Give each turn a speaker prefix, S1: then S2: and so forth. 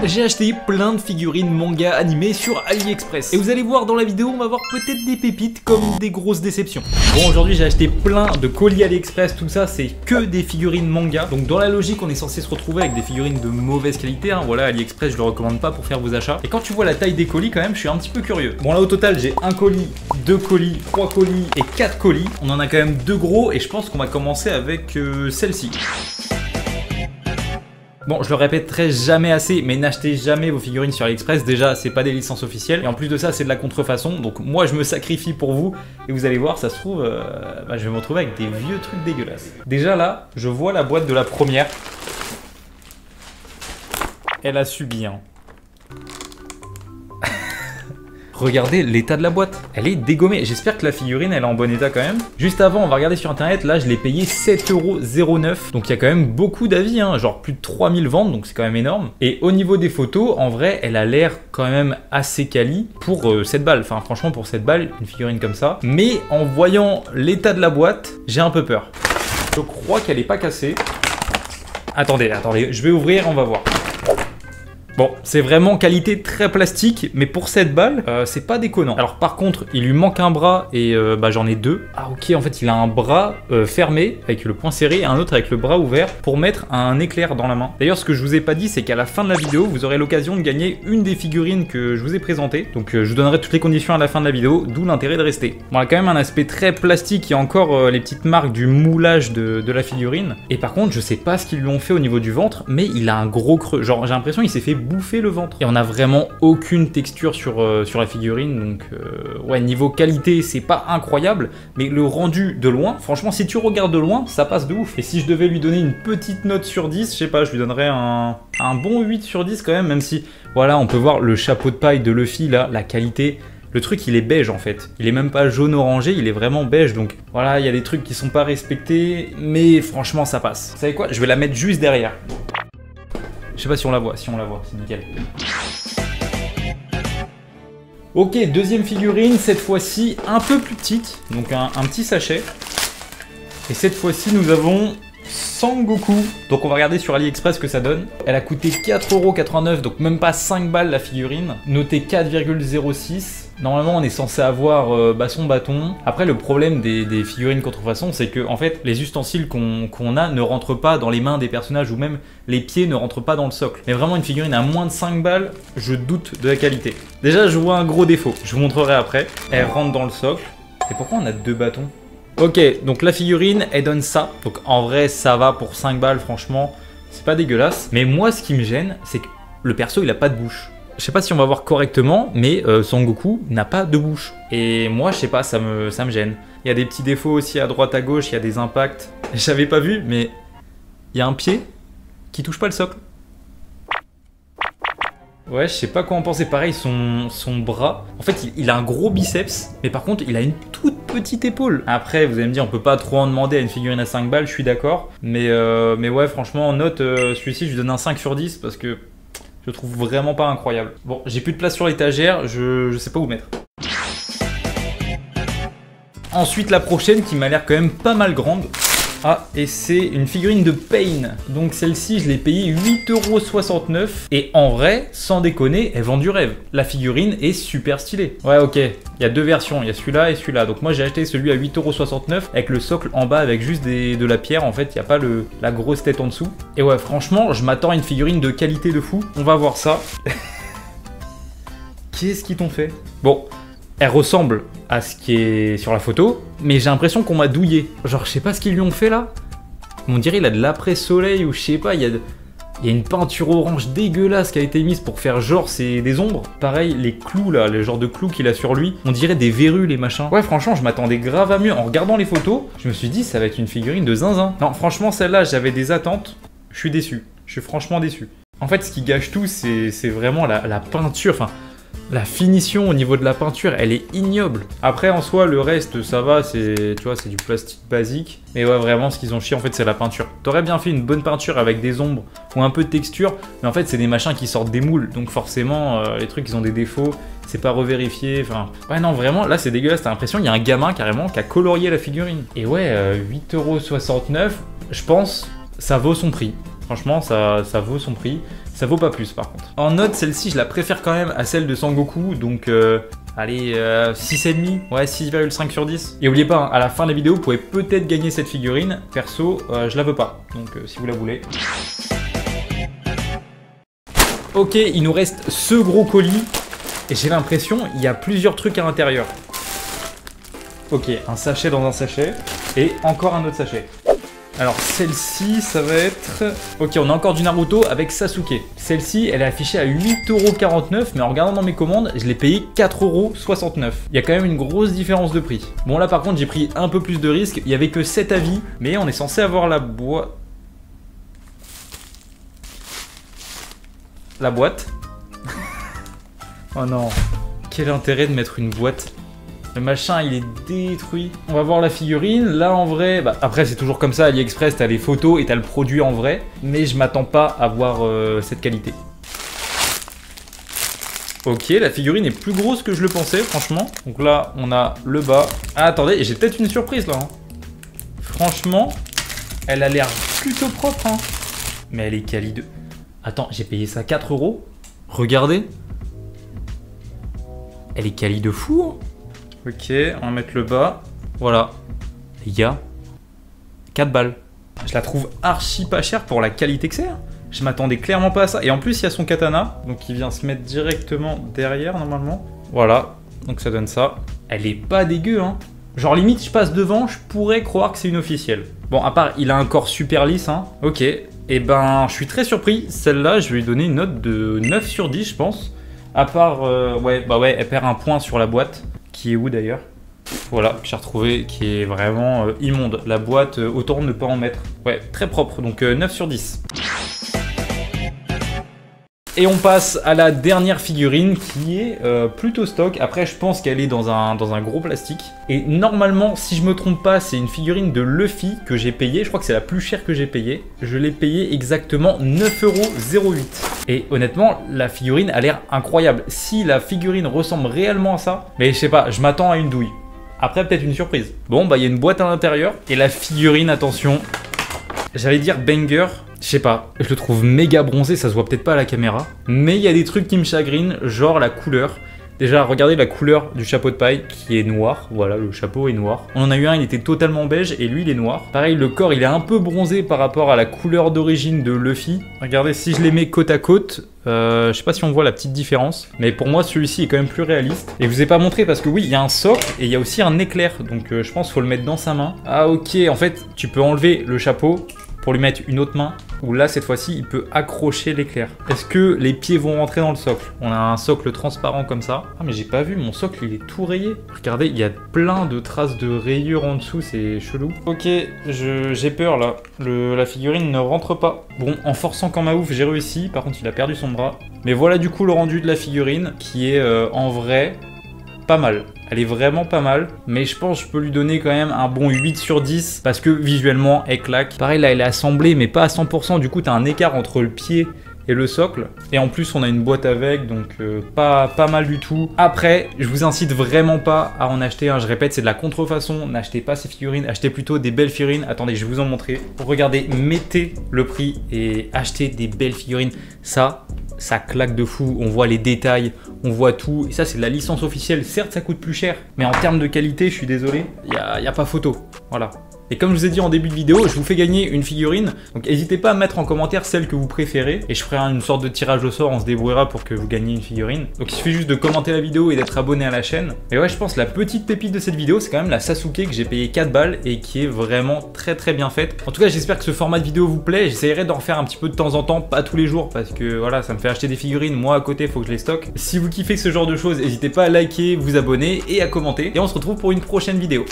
S1: J'ai acheté plein de figurines manga animées sur AliExpress. Et vous allez voir dans la vidéo, on va voir peut-être des pépites comme des grosses déceptions. Bon, aujourd'hui j'ai acheté plein de colis AliExpress, tout ça c'est que des figurines manga. Donc dans la logique, on est censé se retrouver avec des figurines de mauvaise qualité. Hein. Voilà, AliExpress je le recommande pas pour faire vos achats. Et quand tu vois la taille des colis quand même, je suis un petit peu curieux. Bon là au total j'ai un colis, 2 colis, 3 colis et 4 colis. On en a quand même 2 gros et je pense qu'on va commencer avec celle-ci. Bon, je le répéterai jamais assez, mais n'achetez jamais vos figurines sur AliExpress. Déjà, c'est pas des licences officielles. Et en plus de ça, c'est de la contrefaçon. Donc moi, je me sacrifie pour vous. Et vous allez voir, ça se trouve, je vais me retrouver avec des vieux trucs dégueulasses. Déjà là, je vois la boîte de la première. Elle a subi, hein. Regardez l'état de la boîte, elle est dégommée. J'espère que la figurine elle est en bon état quand même. Juste avant, on va regarder sur internet, là je l'ai payé 7,09 €. Donc il y a quand même beaucoup d'avis, hein, genre plus de 3000 ventes, donc c'est quand même énorme. Et au niveau des photos, en vrai, elle a l'air quand même assez quali pour 7 balles. Enfin franchement pour 7 balles, une figurine comme ça. Mais en voyant l'état de la boîte, j'ai un peu peur. Je crois qu'elle est pas cassée. Attendez, je vais ouvrir, on va voir. Bon, c'est vraiment qualité très plastique, mais pour 7 balles, c'est pas déconnant. Alors par contre, il lui manque un bras et j'en ai 2. Ah ok, en fait il a un bras fermé avec le poing serré et un autre avec le bras ouvert pour mettre un éclair dans la main. D'ailleurs, ce que je vous ai pas dit, c'est qu'à la fin de la vidéo, vous aurez l'occasion de gagner une des figurines que je vous ai présentées. Donc je vous donnerai toutes les conditions à la fin de la vidéo, d'où l'intérêt de rester. Bon, il a quand même un aspect très plastique, il y a encore les petites marques du moulage de la figurine. Et par contre, je sais pas ce qu'ils lui ont fait au niveau du ventre, mais il a un gros creux. Genre j'ai l'impression qu'il s'est fait bouffer le ventre. Et on a vraiment aucune texture sur la figurine, donc ouais, niveau qualité c'est pas incroyable, mais le rendu de loin, franchement si tu regardes de loin, ça passe de ouf. Et si je devais lui donner une petite note sur 10, je sais pas, je lui donnerais un bon 8 sur 10 quand même si, voilà, on peut voir le chapeau de paille de Luffy là, la qualité. Le truc il est beige en fait, il est même pas jaune orangé, il est vraiment beige, donc voilà, il y a des trucs qui sont pas respectés, mais franchement ça passe. Vous savez quoi, je vais la mettre juste derrière. Je sais pas si on la voit, c'est nickel. Ok, deuxième figurine, cette fois-ci un peu plus petite, donc un petit sachet. Et cette fois-ci nous avons Sangoku. Donc on va regarder sur AliExpress ce que ça donne. Elle a coûté 4,89 €, donc même pas 5 balles la figurine. Notée 4,06. Normalement on est censé avoir son bâton. Après le problème des figurines contrefaçon, c'est que en fait les ustensiles qu'on a ne rentrent pas dans les mains des personnages, ou même les pieds ne rentrent pas dans le socle. Mais vraiment une figurine à moins de 5 balles, je doute de la qualité. Déjà je vois un gros défaut, je vous montrerai après. Elle rentre dans le socle. Et pourquoi on a 2 bâtons ? Ok, donc la figurine, elle donne ça. Donc en vrai, ça va pour 5 balles, franchement, c'est pas dégueulasse. Mais moi, ce qui me gêne, c'est que le perso, il a pas de bouche. Je sais pas si on va voir correctement, mais Sangoku n'a pas de bouche. Et moi, je sais pas, ça me gêne. Il y a des petits défauts aussi à droite, à gauche, il y a des impacts. J'avais pas vu, mais il y a un pied qui touche pas le socle. Ouais, je sais pas quoi en penser. Pareil, son bras. En fait, il a un gros biceps, mais par contre, il a une toute petite épaule. Après, vous allez me dire, on peut pas trop en demander à une figurine à 5 balles, je suis d'accord. Mais ouais, franchement, en note, celui-ci, je lui donne un 5 sur 10 parce que je le trouve vraiment pas incroyable. Bon, j'ai plus de place sur l'étagère, je sais pas où mettre. Ensuite, la prochaine qui m'a l'air quand même pas mal grande. Ah, et c'est une figurine de Pain. Donc celle-ci, je l'ai payée 8,69 €. Et en vrai, sans déconner, elle vend du rêve. La figurine est super stylée. Ouais, ok, il y a 2 versions, il y a celui-là et celui-là. Donc moi, j'ai acheté celui à 8,69 € avec le socle en bas, avec juste de la pierre. En fait, il n'y a pas la grosse tête en dessous. Et ouais, franchement, je m'attends à une figurine de qualité de fou. On va voir ça. Qu'est-ce qu'ils t'ont fait? Bon, elle ressemble à ce qui est sur la photo, mais j'ai l'impression qu'on m'a douillé. Genre, je sais pas ce qu'ils lui ont fait là. On dirait il a de l'après-soleil ou je sais pas, il y a une peinture orange dégueulasse qui a été mise pour faire genre c'est des ombres. Pareil, les clous là, le genre de clous qu'il a sur lui, on dirait des verrues les machins. Ouais, franchement, je m'attendais grave à mieux. En regardant les photos, je me suis dit ça va être une figurine de zinzin. Non, franchement, celle-là, j'avais des attentes. Je suis déçu. Je suis franchement déçu. En fait, ce qui gâche tout, c'est vraiment la peinture. Enfin, la finition au niveau de la peinture, elle est ignoble. Après, en soi, le reste, ça va, tu vois, c'est du plastique basique. Mais ouais, vraiment, ce qu'ils ont chié, en fait, c'est la peinture. T'aurais bien fait une bonne peinture avec des ombres ou un peu de texture, mais en fait, c'est des machins qui sortent des moules. Donc forcément, les trucs, ils ont des défauts, c'est pas revérifié, enfin... Ouais, non, vraiment, là, c'est dégueulasse. T'as l'impression qu'il y a un gamin, carrément, qui a colorié la figurine. Et ouais, 8,69 €, je pense, ça vaut son prix. Franchement, ça vaut son prix. Ça vaut pas plus par contre. En note, celle-ci, je la préfère quand même à celle de Sangoku, donc allez, 6,5, ouais, 6,5 sur 10. Et n'oubliez pas, hein, à la fin de la vidéo, vous pouvez peut-être gagner cette figurine. Perso, je la veux pas, donc si vous la voulez. Ok, il nous reste ce gros colis. Et j'ai l'impression il y a plusieurs trucs à l'intérieur. Ok, un sachet dans un sachet. Et encore un autre sachet. Alors celle-ci, ça va être... Ok, on a encore du Naruto avec Sasuke. Celle-ci, elle est affichée à 8,49 €, mais en regardant dans mes commandes, je l'ai payé 4,69 €. Il y a quand même une grosse différence de prix. Bon là par contre, j'ai pris un peu plus de risques. Il n'y avait que 7 avis, mais on est censé avoir la boîte. La boîte. Oh non. Quel intérêt de mettre une boîte? Le machin il est détruit. On va voir la figurine. Là en vrai, bah, après c'est toujours comme ça, AliExpress, t'as les photos et t'as le produit en vrai. Mais je m'attends pas à voir cette qualité. Ok, la figurine est plus grosse que je le pensais, franchement. Donc là, on a le bas. Ah, attendez, j'ai peut-être une surprise là. Hein. Franchement, elle a l'air plutôt propre. Hein. Mais elle est quali de... Attends, j'ai payé ça 4 €. Regardez. Elle est quali de fou. Hein. Ok, on va mettre le bas. Voilà. Il y a 4 balles. Je la trouve archi pas chère pour la qualité que c'est. Hein. Je m'attendais clairement pas à ça. Et en plus, il y a son katana. Donc, il vient se mettre directement derrière, normalement. Voilà. Donc, ça donne ça. Elle est pas dégueu, hein. Genre, limite, je passe devant, je pourrais croire que c'est une officielle. Bon, à part, il a un corps super lisse, hein. Ok. Et ben, je suis très surpris. Celle-là, je vais lui donner une note de 9 sur 10, je pense. À part, ouais, elle perd un point sur la boîte. Qui est où d'ailleurs? Voilà, que j'ai retrouvé, qui est vraiment immonde. La boîte, autant ne pas en mettre. Ouais, très propre, donc 9 sur 10. Et on passe à la dernière figurine qui est plutôt stock. Après, je pense qu'elle est dans un gros plastique. Et normalement, si je me trompe pas, c'est une figurine de Luffy que j'ai payée. Je crois que c'est la plus chère que j'ai payée. Je l'ai payée exactement 9,08 €. Et honnêtement, la figurine a l'air incroyable. Si la figurine ressemble réellement à ça, mais je sais pas, je m'attends à une douille. Après, peut-être une surprise. Bon, bah, il y a une boîte à l'intérieur. Et la figurine, attention, j'allais dire banger. Je sais pas, je le trouve méga bronzé, ça se voit peut-être pas à la caméra. Mais il y a des trucs qui me chagrinent, genre la couleur. Déjà, regardez la couleur du chapeau de paille qui est noir. Voilà, le chapeau est noir. On en a eu un, il était totalement beige et lui, il est noir. Pareil, le corps, il est un peu bronzé par rapport à la couleur d'origine de Luffy. Regardez, si je les mets côte à côte, je sais pas si on voit la petite différence. Mais pour moi, celui-ci est quand même plus réaliste. Et je vous ai pas montré parce que oui, il y a un socle et il y a aussi un éclair. Donc je pense qu'il faut le mettre dans sa main. Ah ok, en fait, tu peux enlever le chapeau pour lui mettre une autre main, où là, cette fois-ci, il peut accrocher l'éclair. Est-ce que les pieds vont rentrer dans le socle? On a un socle transparent comme ça. Ah, mais j'ai pas vu, mon socle, il est tout rayé. Regardez, il y a plein de traces de rayures en dessous, c'est chelou. Ok, j'ai peur, là. La figurine ne rentre pas. Bon, en forçant comme un ouf, j'ai réussi. Par contre, il a perdu son bras. Mais voilà, du coup, le rendu de la figurine, qui est, en vrai, pas mal. Elle est vraiment pas mal, mais je pense que je peux lui donner quand même un bon 8 sur 10 parce que visuellement, elle claque. Pareil, là, elle est assemblée, mais pas à 100%. Du coup, tu as un écart entre le pied et le socle. Et en plus, on a une boîte avec, donc pas mal du tout. Après, je vous incite vraiment pas à en acheter. Hein. Je répète, c'est de la contrefaçon. N'achetez pas ces figurines, achetez plutôt des belles figurines. Attendez, je vais vous en montrer. Regardez, mettez le prix et achetez des belles figurines. Ça claque de fou, on voit les détails, on voit tout. Et ça, c'est de la licence officielle. Certes, ça coûte plus cher, mais en termes de qualité, je suis désolé, il n'y a pas photo. Voilà. Et comme je vous ai dit en début de vidéo, je vous fais gagner une figurine. Donc n'hésitez pas à mettre en commentaire celle que vous préférez. Et je ferai une sorte de tirage au sort, on se débrouillera pour que vous gagniez une figurine. Donc il suffit juste de commenter la vidéo et d'être abonné à la chaîne. Et ouais, je pense que la petite pépite de cette vidéo, c'est quand même la Sasuke que j'ai payé 4 balles et qui est vraiment très bien faite. En tout cas, j'espère que ce format de vidéo vous plaît. J'essaierai d'en refaire un petit peu de temps en temps, pas tous les jours, parce que voilà, ça me fait acheter des figurines. Moi, à côté, il faut que je les stocke. Si vous kiffez ce genre de choses, n'hésitez pas à liker, vous abonner et à commenter. Et on se retrouve pour une prochaine vidéo.